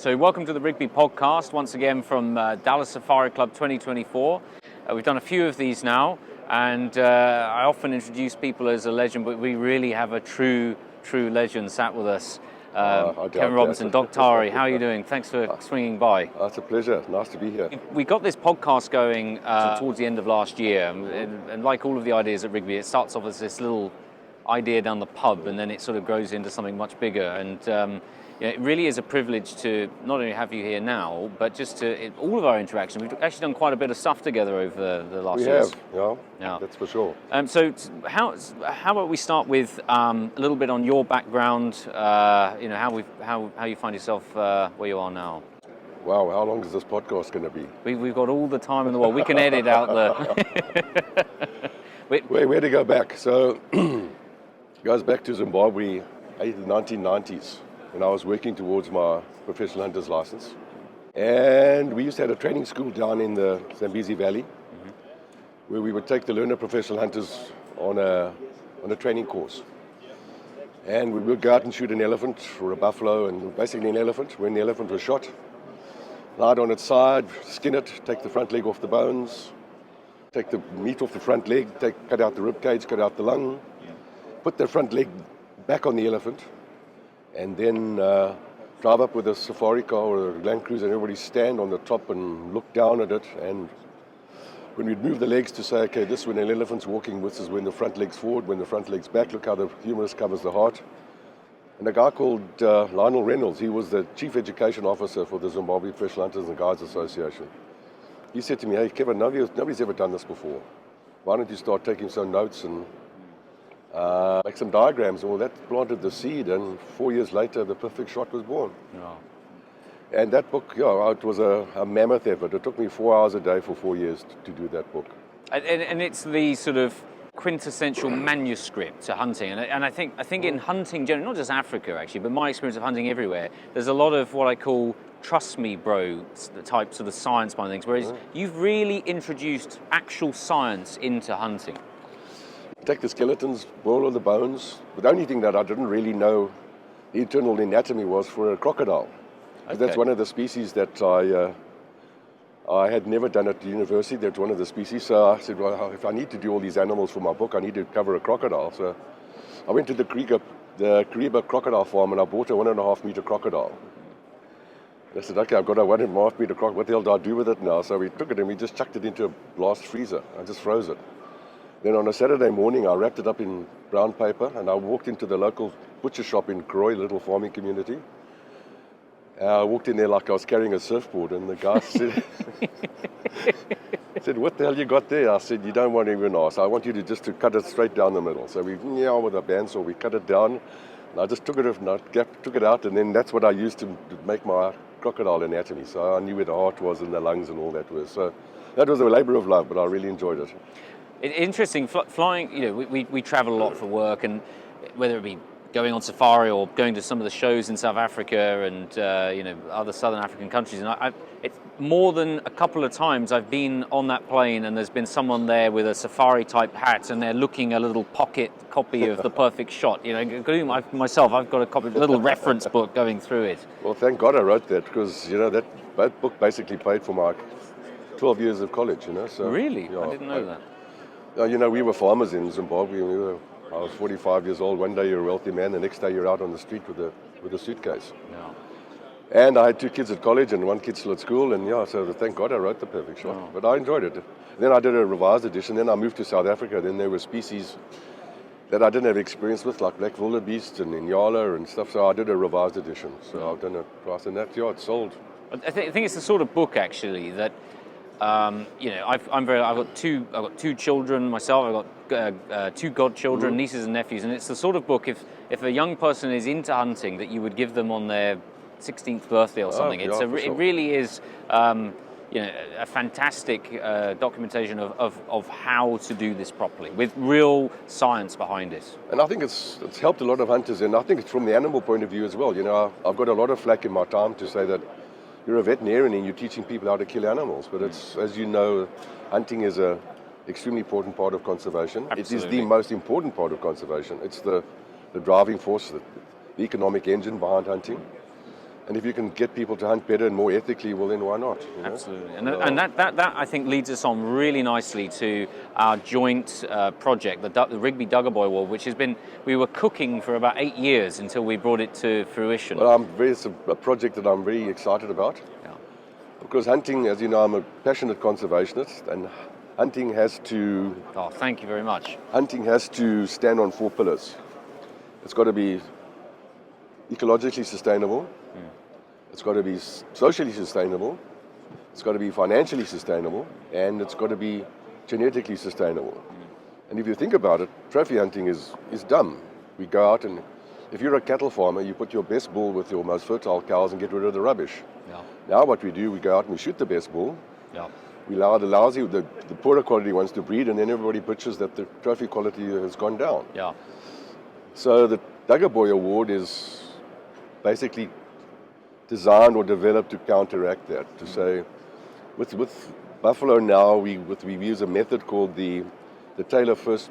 So welcome to the Rigby Podcast, once again from Dallas Safari Club 2024. We've done a few of these now, and I often introduce people as a legend, but we really have a true legend sat with us. Kevin Robertson, Doctari, how are you doing? Thanks for swinging by. It's a pleasure. Nice to be here. We got this podcast going towards the end of last year, and like all of the ideas at Rigby, it starts off as this little idea down the pub, and then it sort of grows into something much bigger. And it really is a privilege to not only have you here now, but just to all of our interaction. We've actually done quite a bit of stuff together over the last years. We have, yeah, that's for sure. So how about we start with a little bit on your background, how you find yourself where you are now. Wow, how long is this podcast going to be? We've got all the time in the world. We can edit out Where to go back? So it goes back to Zimbabwe, the 1990s. When I was working towards my professional hunter's license. And we used to have a training school down in the Zambezi Valley, where we would take the learner professional hunters on a training course. And we would go out and shoot an elephant or a buffalo, and basically an elephant. When the elephant was shot, lie it on its side, skin it, take the front leg off the bones, take the meat off the front leg, cut out the rib cage, cut out the lung, put the front leg back on the elephant, and then drive up with a safari car or a Land Cruiser, and everybody stand on the top and look down at it. And when we'd move the legs to say, okay, this is when an elephant's walking, this is when the front leg's forward, when the front leg's back, look how the humerus covers the heart. And a guy called Lionel Reynolds, he was the Chief Education Officer for the Zimbabwe Professional Hunters and Guides Association. He said to me, hey Kevin, nobody's ever done this before. Why don't you start taking some notes and make some diagrams? Well, that planted the seed, and 4 years later, the perfect shot was born. Yeah. And that book, it was a mammoth effort. It took me 4 hours a day for 4 years to do that book. And it's the sort of quintessential manuscript to hunting. And I think in hunting generally, not just Africa actually, but my experience of hunting everywhere, there's a lot of what I call trust me bro type sort of science behind things, whereas you've really introduced actual science into hunting. Take the skeletons, boil all the bones. But the only thing that I didn't really know the internal anatomy was for a crocodile. Okay. That's one of the species that I had never done at the university. That's one of the species. So I said, well, if I need to do all these animals for my book, I need to cover a crocodile. So I went to the Kariba crocodile farm, and I bought a 1.5 meter crocodile. And I said, okay, I've got a 1.5 meter crocodile. What the hell do I do with it now? So we took it and we just chucked it into a blast freezer. I just froze it. Then on a Saturday morning, I wrapped it up in brown paper, and I walked into the local butcher shop in Kroy, little farming community. I walked in there like I was carrying a surfboard, and the guy said, what the hell you got there? I said, you don't want to even ask. I want you to cut it straight down the middle. So with a bandsaw, we cut it down, and I just took it out, and then that's what I used to make my crocodile anatomy. So I knew where the heart was and the lungs and all that was. So that was a labor of love, but I really enjoyed it. Interesting, flying, we travel a lot for work, and whether it be going on safari or going to some of the shows in South Africa and other southern African countries, and it's more than a couple of times I've been on that plane and there's been someone there with a safari type hat and they're looking a little pocket copy of the perfect shot. I've got a copy, a little reference book going through it. Well, thank God I wrote that, because that book basically paid for my 12 years of college. So really, I didn't know that. We were farmers in Zimbabwe. I was 45 years old. One day you're a wealthy man, the next day you're out on the street with a suitcase. Yeah. And I had 2 kids at college and 1 kid still at school, and so thank God I wrote the perfect shot. Oh. But I enjoyed it. Then I did a revised edition. Then I moved to South Africa. Then there were species that I didn't have experience with, like black wildebeest and Inyala and stuff. So I did a revised edition. So I've done it twice, and that it sold. I think it's the sort of book actually that. I've got two children myself. I've got 2 godchildren, nieces and nephews, and it's the sort of book if a young person is into hunting that you would give them on their 16th birthday or something. It really is a fantastic documentation of how to do this properly with real science behind it. And I think it's helped a lot of hunters, and I think it's from the animal point of view as well. I've got a lot of flack in my time to say that you're a veterinarian and you're teaching people how to kill animals, but it's, as you know, hunting is a extremely important part of conservation. Absolutely. It is the most important part of conservation. It's the driving force, the economic engine behind hunting. And if you can get people to hunt better and more ethically, well, then why not? You know? Absolutely. And that I think leads us on really nicely to our joint project, the Rigby Dagga Boy Award, which we were cooking for about 8 years until we brought it to fruition. Well, it's a project that I'm very excited about. Yeah. Because hunting, as you know, I'm a passionate conservationist, and hunting has to... Oh, thank you very much. Hunting has to stand on 4 pillars. It's got to be ecologically sustainable. It's got to be socially sustainable, it's got to be financially sustainable, and it's got to be genetically sustainable. And if you think about it, trophy hunting is dumb. We go out and, if you're a cattle farmer, you put your best bull with your most fertile cows and get rid of the rubbish. Yeah. Now what we do, we go out and we shoot the best bull. Yeah. We allow the poorer quality ones to breed, and then everybody bitches that the trophy quality has gone down. Yeah. So the Dagga Boy Award is basically designed or developed to counteract that, to say, with buffalo now, we use a method called the Taylor first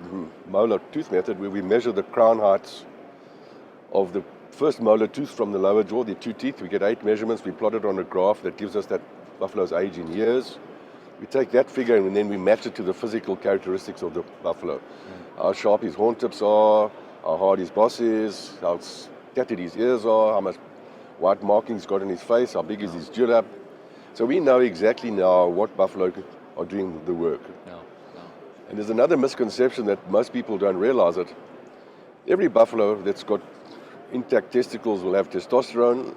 molar tooth method, where we measure the crown heights of the first molar tooth from the lower jaw, the 2 teeth. We get 8 measurements, we plot it on a graph that gives us that buffalo's age in years. We take that figure and then we match it to the physical characteristics of the buffalo. How sharp his horn tips are, how hard his boss is, how tatted his ears are, how much white marking he's got on his face, how big is his jurab. So we know exactly now what buffalo are doing the work. And there's another misconception that most people don't realize it. Every buffalo that's got intact testicles will have testosterone,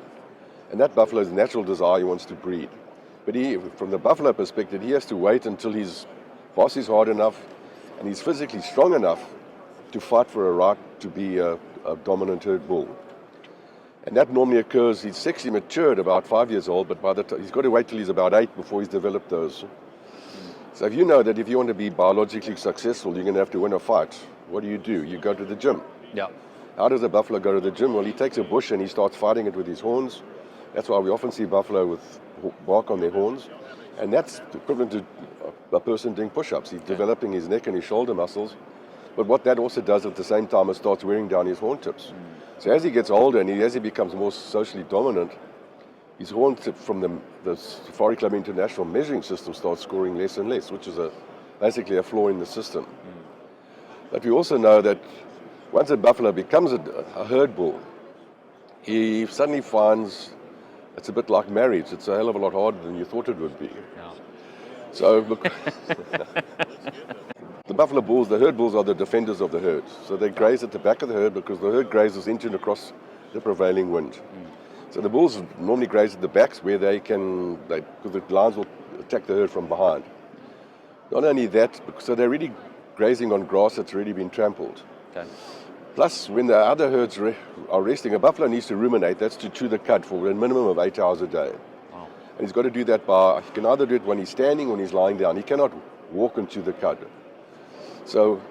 and that buffalo's natural desire, he wants to breed. But from the buffalo perspective, he has to wait until his boss is hard enough and he's physically strong enough to fight for a right to be a dominant herd bull. And that normally occurs, he's sexually matured about 5 years old, but by the time he's got to wait till he's about 8 before he's developed those. So if you know that if you want to be biologically successful, you're going to have to win a fight, what do? You go to the gym. Yeah. How does a buffalo go to the gym? Well, he takes a bush and he starts fighting it with his horns. That's why we often see buffalo with bark on their horns. And that's equivalent to a person doing push-ups. He's developing his neck and his shoulder muscles. But what that also does at the same time is starts wearing down his horn tips. So as he gets older and as he becomes more socially dominant, his horn tip from the Safari Club International measuring system starts scoring less and less, which is basically a flaw in the system. But we also know that once a buffalo becomes a herd bull, he suddenly finds it's a bit like marriage. It's a hell of a lot harder than you thought it would be. Yeah. So look, the buffalo bulls, the herd bulls, are the defenders of the herd. So they graze at the back of the herd because the herd grazes into and across the prevailing wind. So the bulls normally graze at the backs where because the lions will attack the herd from behind. Not only that, so they're really grazing on grass that's already been trampled. Okay. Plus, when the other herds are resting, a buffalo needs to ruminate. That's to chew the cud for a minimum of 8 hours a day. Wow. And he's got to do that he can either do it when he's standing or when he's lying down. He cannot walk and chew the cud. So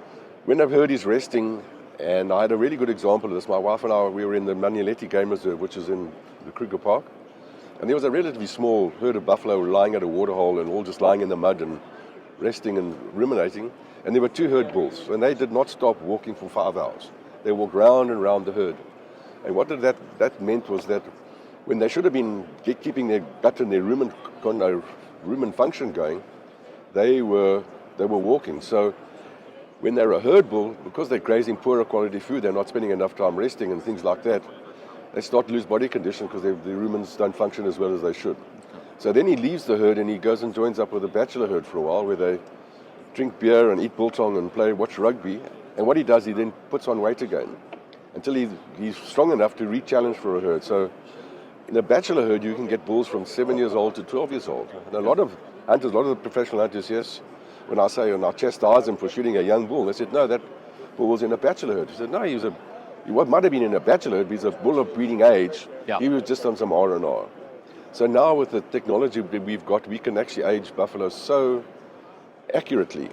when a herd is resting, and I had a really good example of this. My wife and I, we were in the Maniletti Game Reserve, which is in the Kruger Park. And there was a relatively small herd of buffalo lying at a waterhole and all just lying in the mud and resting and ruminating. And there were 2 herd bulls, and they did not stop walking for 5 hours. They walked round and round the herd. And what that meant was that when they should have been keeping their gut and their rumen function going, they were walking. So when they're a herd bull, because they're grazing poorer quality food, they're not spending enough time resting and things like that, they start to lose body condition because the rumens don't function as well as they should. So then he leaves the herd and he goes and joins up with a bachelor herd for a while where they drink beer and eat biltong and watch rugby. And what he does, he then puts on weight again until he's strong enough to re-challenge for a herd. So in a bachelor herd, you can get bulls from 7 years old to 12 years old. And a lot of hunters, a lot of the professional hunters, yes, when I chastise them for shooting a young bull, they said, no, that bull was in a bachelor herd. He said, no, he might have been in a bachelor herd, but he's a bull of breeding age. Yeah. He was just on some R&R. So now with the technology that we've got, we can actually age buffaloes so accurately.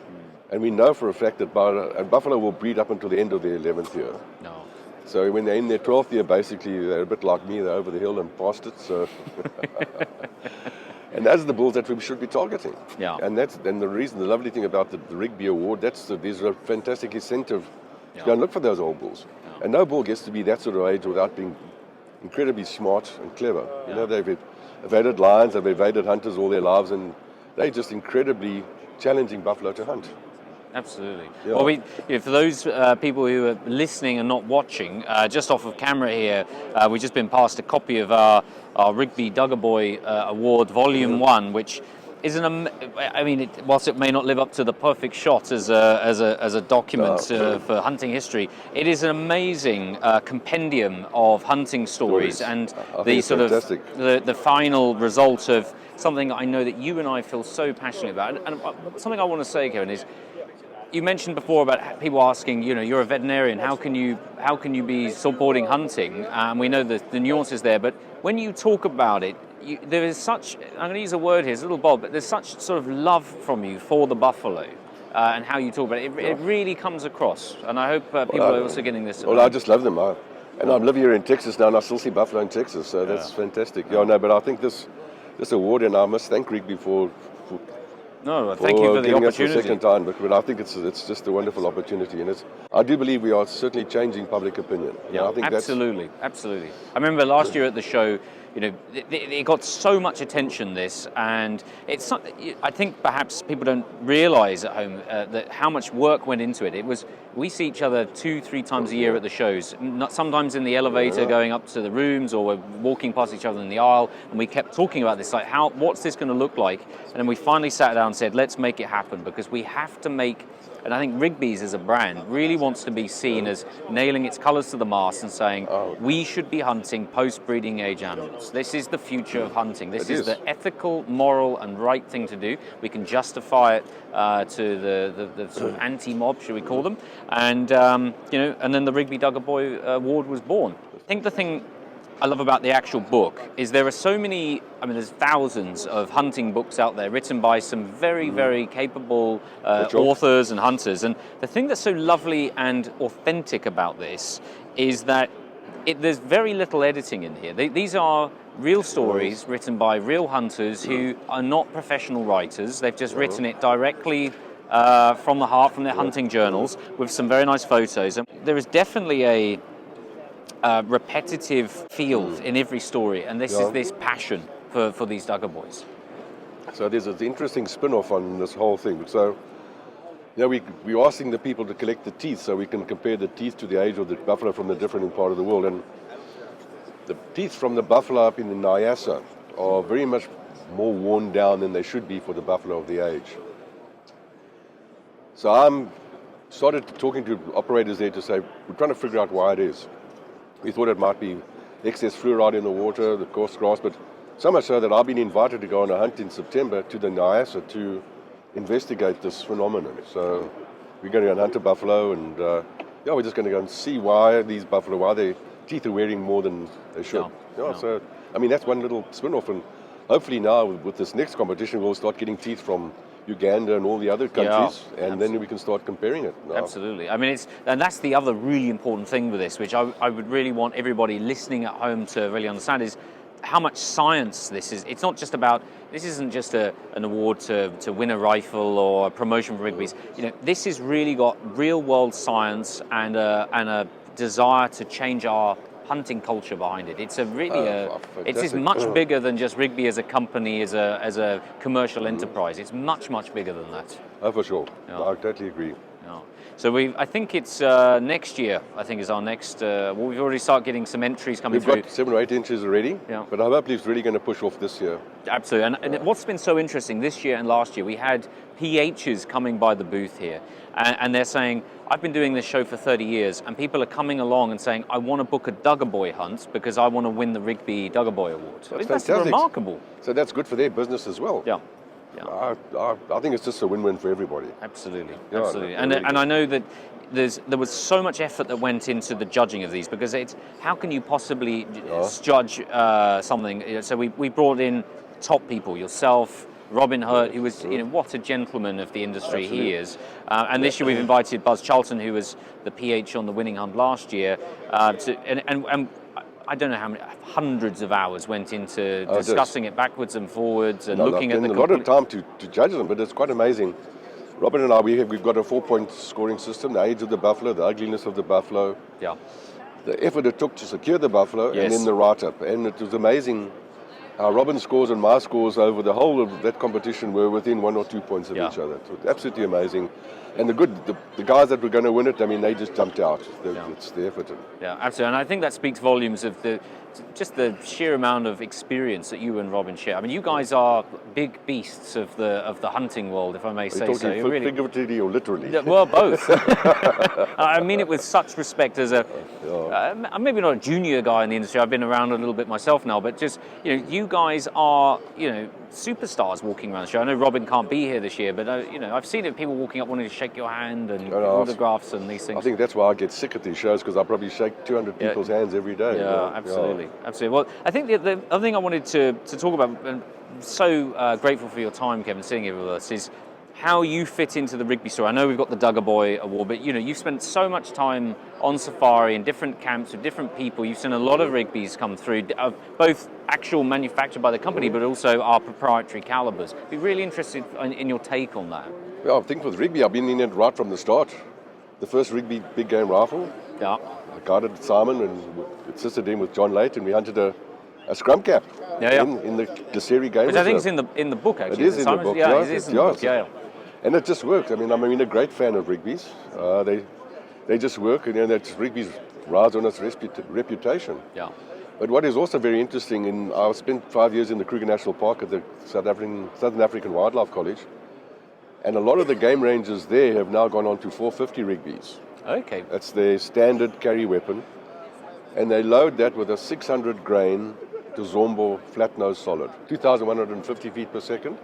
And we know for a fact that a buffalo will breed up until the end of their 11th year. No. So when they're in their 12th year, basically, they're a bit like me. They're over the hill and past it. So, and those are the bulls that we should be targeting. Yeah. And the lovely thing about the Rigby Award, there's a fantastic incentive to go and look for those old bulls. Yeah. And no bull gets to be that sort of age without being incredibly smart and clever. Yeah. You know, they've evaded lions, they've evaded hunters all their lives, and they're just incredibly challenging buffalo to hunt. Absolutely. Yeah. Well, for those people who are listening and not watching, just off of camera here, we've just been passed a copy of our Rigby Dagga Boy Award, Volume 1, which is whilst it may not live up to the perfect shot as a document for hunting history, it is an amazing compendium of hunting stories and the sort fantastic. of the final result of something I know that you and I feel so passionate about. And something I want to say, Kevin, is you mentioned before about people asking, you're a veterinarian, how can you be supporting hunting? We know the nuances there, but when you talk about it, there is such, I'm going to use a word here, it's a little bold, but there's such sort of love from you for the buffalo and how you talk about it. It really comes across, and I hope people are also getting this. Well, I just love them. And I live here in Texas now, and I still see buffalo in Texas, so that's fantastic. But I think this award, and I must thank Rigby for thank you for the giving us the opportunity. second time, but I think it's just a wonderful opportunity, and I do believe we are certainly changing public opinion. Yeah, I think absolutely. I remember last year at the show, it got so much attention, this, and it's not, I think perhaps people don't realise at home that how much work went into it. We see each other 2-3 times a year at the shows, sometimes in the elevator going up to the rooms, or we're walking past each other in the aisle, and we kept talking about this, like what's this going to look like? And then we finally sat down and said, let's make it happen, because we have to make. And I think Rigby's as a brand really wants to be seen as nailing its colours to the mast and saying, we should be hunting post-breeding age animals. This is the future of hunting. This is the ethical, moral and right thing to do. We can justify it to the sort of anti-mob, should we call them. And, and then the Rigby Dagga Boy Award was born. I think the thing I love about the actual book is there are so many, there's thousands of hunting books out there written by some very, very capable authors and hunters. And the thing that's so lovely and authentic about this is that there's very little editing in here. These are real stories written by real hunters who are not professional writers. They've just written it directly from the heart, from their hunting journals, with some very nice photos. And there is definitely a repetitive feel in every story, and this is this passion for these Dagga boys. So there's an interesting spin-off on this whole thing. So, we're asking the people to collect the teeth so we can compare the teeth to the age of the buffalo from the different part of the world. And the teeth from the buffalo up in the Nyassa are very much more worn down than they should be for the buffalo of the age. So I'm started talking to operators there to say, we're trying to figure out why it is. We thought it might be excess fluoride in the water, the coarse grass, but so much so that I've been invited to go on a hunt in September to the Nyassa to investigate this phenomenon. So we're going to go and hunt a buffalo, and we're just going to go and see why these buffalo, why their teeth are wearing more than they should. So, that's one little spin-off, and hopefully now with this next competition, we'll start getting teeth from Uganda and all the other countries, and then we can start comparing it. Absolutely. And that's the other really important thing with this, which I would really want everybody listening at home to really understand, is how much science this is. It's not just about, this isn't just an award to win a rifle or a promotion for Rigby's. This has really got real world science and a desire to change our hunting culture behind it. It's it's much bigger than just Rigby as a company, as a commercial enterprise. It's much, much bigger than that. Oh, for sure. Yeah. I totally agree. Yeah. So I think it's next year, I think is our next, we've already started getting some entries coming through. We've got 7 or 8 inches already, but I hope it's really going to push off this year. Absolutely, and what's been so interesting this year and last year, we had PHs coming by the booth here, and they're saying, I've been doing this show for 30 years, and people are coming along and saying, I want to book a Dagga Boy hunt because I want to win the Rigby Dagga Boy Award. That's remarkable. So that's good for their business as well. Yeah. I think it's just a win-win for everybody. Absolutely. And I know that there was so much effort that went into the judging of these, because how can you possibly judge something? So we brought in top people, yourself, Robin Hurt, who was, what a gentleman of the industry he is. And this year we've invited Buzz Charlton, who was the PH on the winning hunt last year, and I don't know how many, hundreds of hours went into discussing it backwards and forwards and looking at the... a lot of time to judge them, but it's quite amazing. Robin and I, we've got a 4-point scoring system, the age of the buffalo, the ugliness of the buffalo. Yeah. the effort it took to secure the buffalo Yes. and then the write-up. And it was amazing how Robin's scores and my scores over the whole of that competition were within 1 or 2 points of Yeah. each other. It was absolutely amazing. And the guys that were going to win it, I mean, they just jumped out. It's the effort. Yeah, absolutely. And I think that speaks volumes of just the sheer amount of experience that you and Robin share. I mean, you guys are big beasts of the hunting world, if I may say so. Are you figuratively or literally? Yeah, well, both. I mean it with such respect as I'm maybe not a junior guy in the industry. I've been around a little bit myself now, but just, you guys are, superstars walking around the show. I know Robin can't be here this year, but I've seen it, people walking up wanting to shake your hand and autographs and these things. I think that's why I get sick at these shows, because I probably shake 200 people's hands every day. Yeah, absolutely. Absolutely. Well, I think the other thing I wanted to talk about, and so grateful for your time, Kevin, sitting here with us, is how you fit into the Rigby story. I know we've got the Dagga Boy Award, but you've spent so much time on safari in different camps with different people. You've seen a lot of Rigbys come through, both actual manufactured by the company, but also our proprietary calibers. Be really interested in your take on that. Yeah, I think with Rigby, I've been in it right from the start. The first Rigby big game rifle. Yeah. I guided Simon and assisted him with John Late, and we hunted a scrum cap in the Doctari game. Which I think is in the book, actually. It is in the book. Yeah, it is in the book. Yeah. And it just worked. I mean, I'm a great fan of Rigby's. They just work, and that's Rigby's rides on its reputation. Yeah. But what is also very interesting, I spent 5 years in the Kruger National Park at the Southern African Wildlife College, and a lot of the game rangers there have now gone on to 450 Rigby's. Okay. That's their standard carry weapon, and they load that with a 600 grain Dzombo flat nose solid, 2,150 feet per second.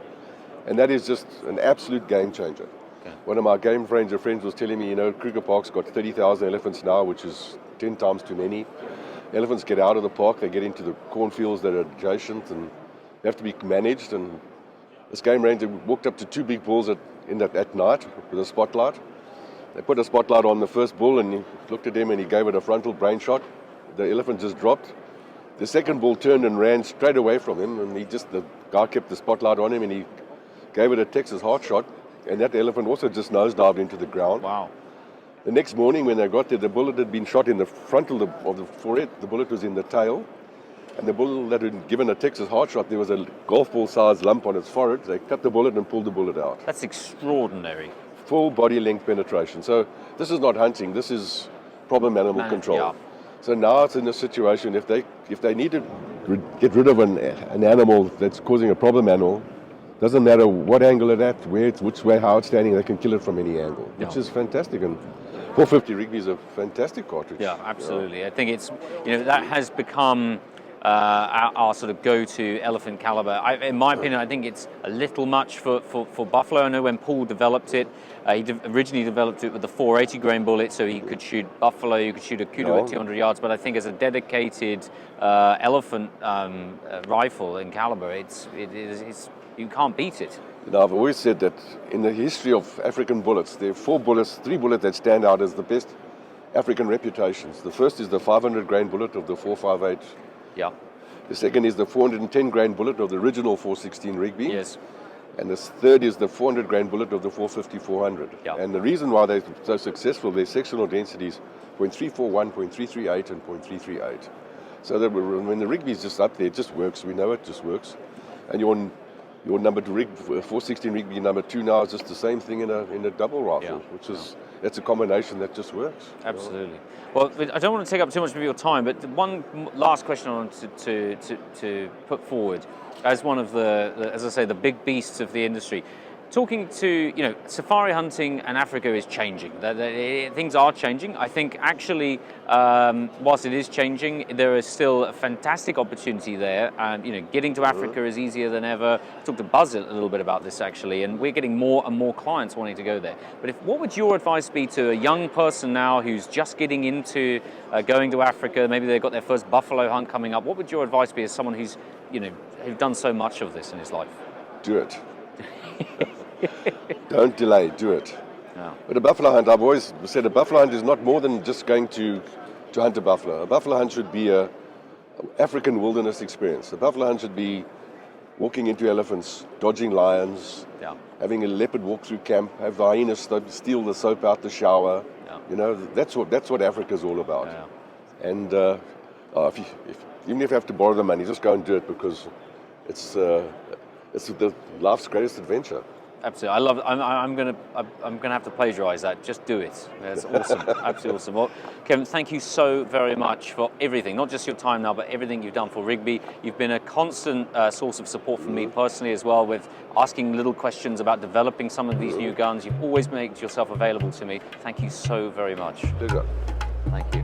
And that is just an absolute game changer. Okay. One of my game ranger friends was telling me, Kruger Park's got 30,000 elephants now, which is 10 times too many. Elephants get out of the park, they get into the cornfields that are adjacent, and they have to be managed. And this game ranger walked up to 2 big bulls at night with a spotlight. They put a spotlight on the first bull, and he looked at him and he gave it a frontal brain shot. The elephant just dropped. The second bull turned and ran straight away from him, and the guy kept the spotlight on him, and he gave it a Texas heart shot, and that elephant also just nosedived into the ground. Wow. The next morning when they got there, the bullet had been shot in the frontal of the forehead. The bullet was in the tail. And the bull that had given a Texas heart shot, there was a golf ball-sized lump on its forehead. They cut the bullet and pulled the bullet out. That's extraordinary. Full body length penetration. So this is not hunting, this is problem animal control. Yeah. So now it's in a situation, if they need to get rid of an animal that's causing a problem animal, doesn't matter what angle it's at, which way, how it's standing, they can kill it from any angle, which is fantastic. And 450 Rigby is a fantastic cartridge. Yeah, absolutely. Yeah. I think it's, that has become our sort of go-to elephant caliber. In my opinion, I think it's a little much for buffalo. I know when Paul developed it, he originally developed it with the 480 grain bullet, so he could shoot buffalo, you could shoot a kudu at 200 yards, but I think as a dedicated elephant rifle and caliber, it's you can't beat it. I've always said that in the history of African bullets, there are 3 bullets that stand out as the best African reputations. The first is the 500 grain bullet of the 458. Yeah. The second is the 410 grain bullet of the original 416 Rigby. Yes. And the third is the 400 grain bullet of the 450-400. Yeah. And the reason why they're so successful, their sectional densities 0.341, 0.338, and 0.338. So that when the Rigby is just up there, it just works. We know it just works. And your number 2 416 Rigby number 2 now is just the same thing in a double rifle, which is that's a combination that just works. Absolutely. Well, I don't want to take up too much of your time, but one last question I wanted to put forward as one of as I say, the big beasts of the industry. Talking to, safari hunting and Africa is changing. Things are changing. I think actually, whilst it is changing, there is still a fantastic opportunity there. Getting to Africa is easier than ever. I talked to Buzz a little bit about this actually, and we're getting more and more clients wanting to go there. But what would your advice be to a young person now who's just getting into going to Africa? Maybe they've got their first buffalo hunt coming up. What would your advice be as someone who's done so much of this in his life? Do it. Don't delay, do it. No. But a buffalo hunt, I've always said a buffalo hunt is not more than just going to hunt a buffalo. A buffalo hunt should be an African wilderness experience. A buffalo hunt should be walking into elephants, dodging lions, having a leopard walk through camp, have the hyenas steal the soap out the shower. Yeah. That's what Africa's all about. Yeah. And even if you have to borrow the money, just go and do it, because it's life's greatest adventure. Absolutely, I love it. I'm gonna have to plagiarize that. Just do it. That's awesome. Absolutely awesome. Well, Kevin, thank you so very much for everything. Not just your time now, but everything you've done for Rigby. You've been a constant source of support for me personally as well, with asking little questions about developing some of these new guns. You've always made yourself available to me. Thank you so very much. Pleasure. Thank you.